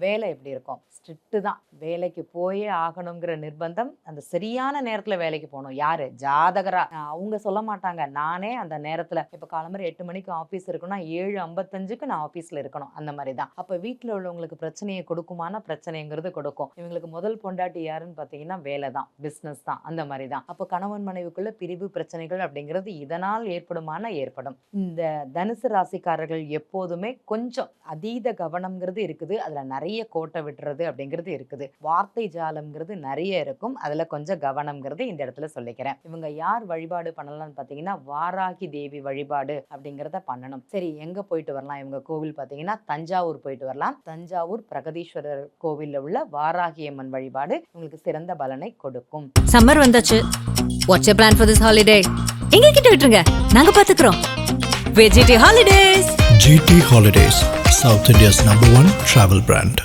வேலை எப்படி இருக்கும்? ஸ்ட்ரிக்ட்டு தான். வேலைக்கு போயே ஆகணுங்கிற நிர்பந்தம். அந்த சரியான நேரத்துல வேலைக்கு போகணும். யாரு? ஜாதகரா. அவங்க சொல்ல மாட்டாங்க, நானே அந்த நேரத்துல இப்ப காலம்பரை 8 மணிக்கு ஆபீஸ் இருக்குன்னா 7:55க்கு நான் ஆபீஸ்ல இருக்கணும். அந்த மாதிரி தான். அப்ப வீட்டுல உள்ளவங்களுக்கு பிரச்சனையை கொடுக்குமான பிரச்சனைங்கிறது கொடுக்கும். இவங்களுக்கு முதல் பொண்டாட்டி யாருன்னு பாத்தீங்கன்னா வேலை தான், பிசினஸ் தான், அந்த மாதிரி தான். அப்ப கணவன் மனைவிக்குள்ள பிரிவு பிரச்சனைகள் அப்படிங்கிறது இதனால் ஏற்படும். இந்த தனுசு ராசிக்காரர்கள் எப்போதுமே கொஞ்சம் அதீத கவனம்ங்கிறது இருக்குது. அதுல நிறைய கோட்டை விட்டுறது அப்படிங்கிறது இருக்குது. வார்த்தை ஜாலம்ங்கிறது நிறைய இருக்கும். அதுல கொஞ்சம் கவனம்ங்கிறது இந்த இடத்துல சொல்லிக்கிறேன். இவங்க யார் வழிபாடு பண்ணலாம்னு பாத்தீங்கன்னா வாராகி தேவி வழிபாடு அப்படிங்கிறத பண்ணணும். சரி, எங்க போயிட்டு வரலாம்? இவங்க கோவில் பாத்தீங்கன்னா தஞ்சாவூர் போயிட்டு வரலாம். தஞ்சாவூர் பிரகதீஸ்வரர் கோவில்ல உள்ள வாராகி அம்மன் வழிபாடு உங்களுக்கு சிறந்த பலனை கொடுக்கும். சம்மர் வந்தாச்சு. What's your plan for this holiday? எங்க கிட்ட விட்டுருங்க, நாங்க பாத்துக்கிறோம். GT Holidays. GT Holidays, South India's #1 travel brand.